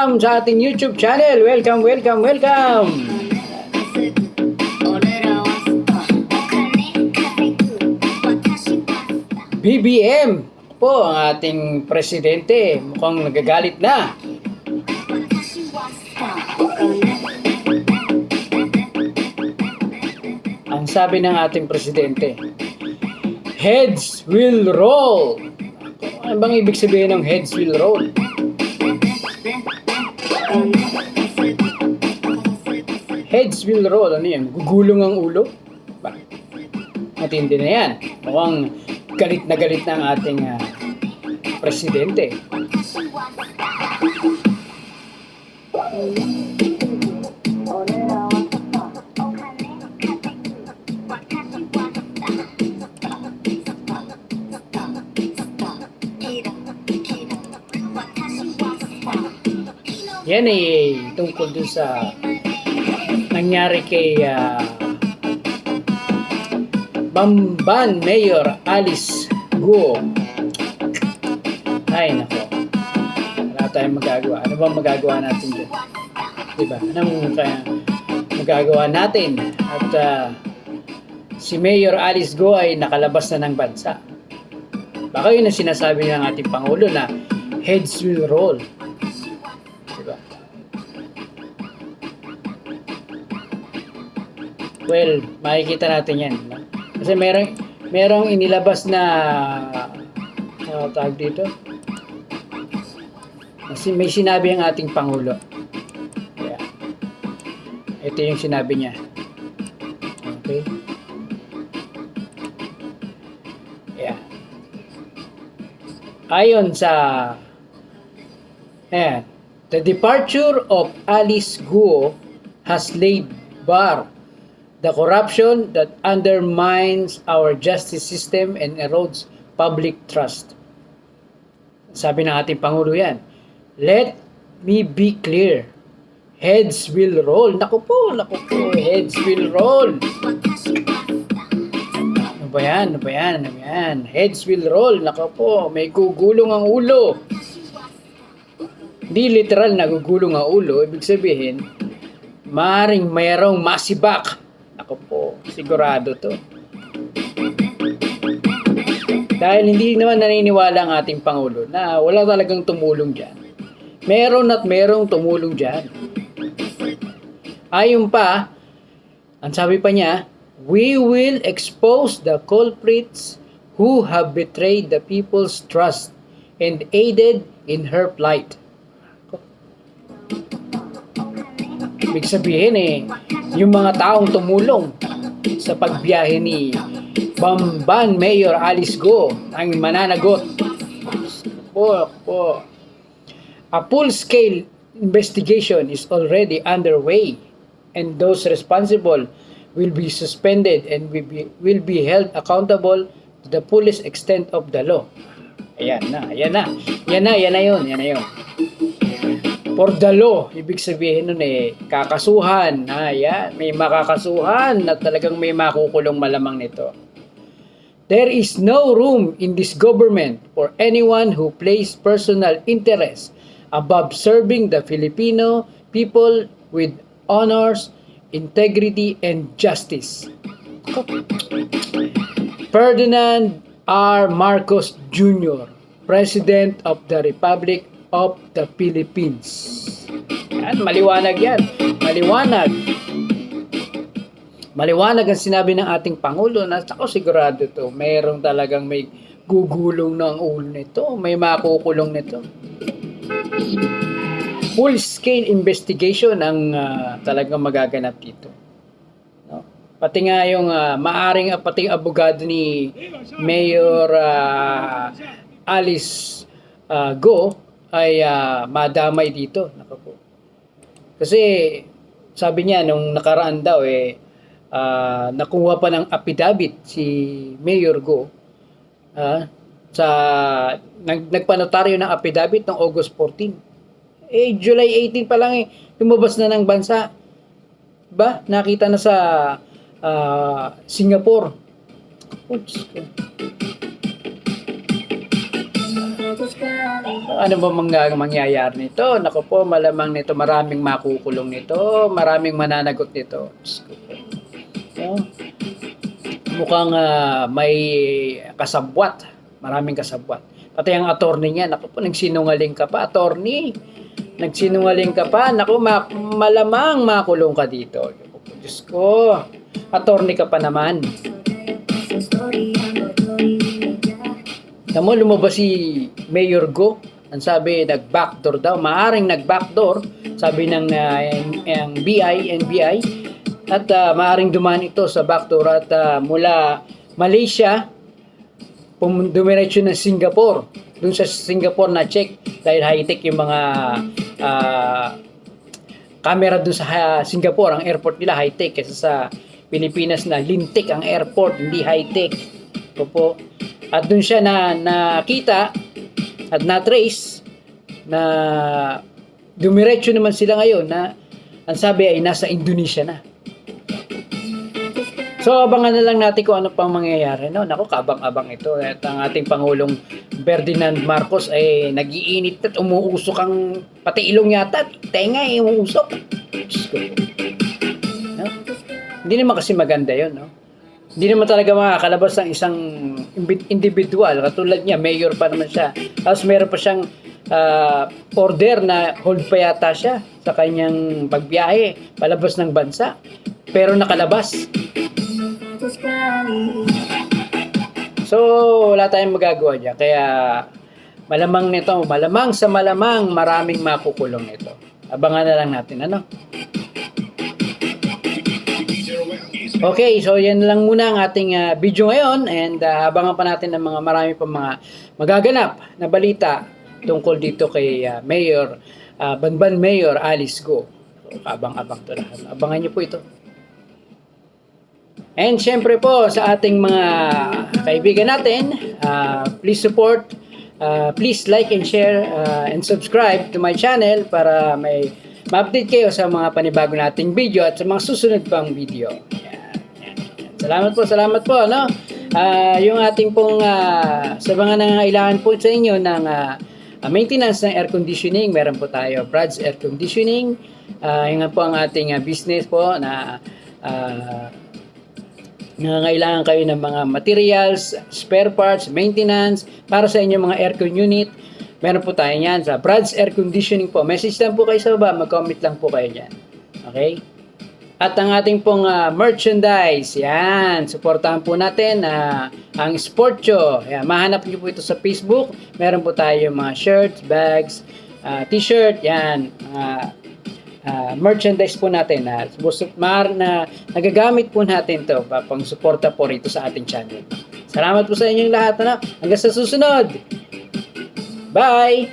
welcome sa ating YouTube channel. Welcome, welcome, welcome. BBM po ang ating presidente. Mukhang nagagalit na. Ang sabi ng ating presidente, heads will roll. Ano bang ibig sabihin ng heads will roll? Heads will roll. Ano yan? Gugulong ang ulo? Ba? Matindi na yan. Mukhang galit na ang ating presidente. Yan tungkol dun sa nangyari kay Bamban Mayor Alice Guo. Ay nako, wala tayong magagawa. Ano bang magagawa natin dyan? Diba? Anong magagawa natin? At si Mayor Alice Guo ay nakalabas na ng bansa. Baka yun ang sinasabi ng ating Pangulo na heads will roll. Diba? Well, makikita natin yan. Kasi merong inilabas na tawag dito. Kasi may sinabi ang ating Pangulo. Yeah. Ito yung sinabi niya. Okay? Yeah. Ayon sa the departure of Alice Guo has laid bare the corruption that undermines our justice system and erodes public trust. Sabi ng ating Pangulo yan. Let me be clear. Heads will roll. Naku po, heads will roll. Ano ba yan? Heads will roll. Naku po, may gugulong ang ulo. Hindi literal na gugulong ang ulo. Ibig sabihin, maaaring mayroong masibak. Ako po, sigurado to. Dahil hindi naman naniniwala ang ating Pangulo na wala talagang tumulong dyan. Meron at merong tumulong dyan. Ayon pa, ang sabi pa niya, we will expose the culprits who have betrayed the people's trust and aided in her plight. Ibig sabihin yung mga taong tumulong sa pagbiyahe ni Bamban Mayor Alice Guo ang mananagot. A full-scale investigation is already underway and those responsible will be suspended and will be held accountable to the fullest extent of the law. Yan na yun. For the law, ibig sabihin nun kakasuhan. Yan, may makakasuhan na talagang may makukulong malamang nito. There is no room in this government for anyone who places personal interest above serving the Filipino people with honors, integrity, and justice. Ferdinand R. Marcos Jr., President of the Republic of the Philippines. Yan, maliwanag yan. Maliwanag ang sinabi ng ating Pangulo na ako sigurado to. Mayroong talagang may gugulong ng ulo nito. May makukulong nito. Full-scale investigation ang talagang magaganap dito. No? Pati nga yung maaring pati abogado ni Mayor Alice Guo ay madamay dito. Kasi sabi niya nung nakaraan daw nakuha pa ng affidavit si Mayor Guo sa nagpanotaryo ng affidavit ng August 14. July 18 pa lang lumabas na ng bansa. Ba? Nakita na sa Singapore. Oops. Ano ba mangyayari nito? Naku po, malamang nito maraming makukulong nito, maraming mananagot nito. Diyos ko po. No? Mukhang may kasabwat, maraming kasabwat. Pati ang attorney niya, naku po, nagsinungaling ka pa, attorney. Nagsinungaling ka pa, naku, malamang makulong ka dito. Diyos ko, attorney ka pa naman. Tamo, lumabas si Mayor Go. Ang sabi, nag-backdoor daw. Maaring nag-backdoor, sabi ng NBI. At maaring dumaan ito sa backdoor at mula Malaysia, dumiretso ng Singapore. Doon sa Singapore na check dahil high-tech yung mga camera doon sa Singapore. Ang airport nila high-tech kaysa sa Pilipinas na lintik ang airport, hindi high-tech. Po. At doon siya nakita at na-trace na dumiretso naman sila ngayon na ang sabi ay nasa Indonesia na. So abangan na lang natin kung ano pang mangyayari. No? Naku, kabang-abang ito. At ang ating Pangulong Ferdinand Marcos ay nag-iinit at umuusok ang pati ilong yata. Tenga ay umuusok. No? Hindi naman kasi maganda yun. No? Hindi naman talaga makakalabas ng isang individual. Katulad niya, mayor pa naman siya. Tapos meron pa siyang order na hold pa yata siya sa kanyang pagbiyahe palabas ng bansa. Pero nakalabas. So, wala tayong magagawa dyan. Kaya, malamang sa malamang, maraming makukulong nito. Abangan na lang natin, ano? Okay, so yan lang muna ang ating video ngayon and abangan pa natin ng marami pa mga magaganap na balita tungkol dito kay Mayor, Banban Mayor Alice Go. So, abang-abang to lahat. Abangan niyo po ito. And syempre po sa ating mga kaibigan natin, please support, please like and share and subscribe to my channel para may ma-update kayo sa mga panibago nating video at sa mga susunod pang video. Salamat po, no? Yung ating pong sa mga nangangailangan po sa inyo ng maintenance ng air conditioning, meron po tayo Brad's Air Conditioning. Yung po ang ating business po na nangangailangan kayo ng mga materials, spare parts, maintenance para sa inyong mga aircon unit. Meron po tayo yan sa Brad's Air Conditioning po. Message lang po kayo sa baba, mag-comment lang po kayo dyan. Okay? At ang ating pong merchandise, yan, supportahan po natin ang Sportcho. Yan, mahanap niyo po ito sa Facebook. Meron po tayo mga shirts, bags, t-shirt, yan, merchandise po natin na nagagamit po natin to pang suporta po rito sa ating channel. Salamat po sa inyong lahat. Ano? Hanggang sa susunod. Bye!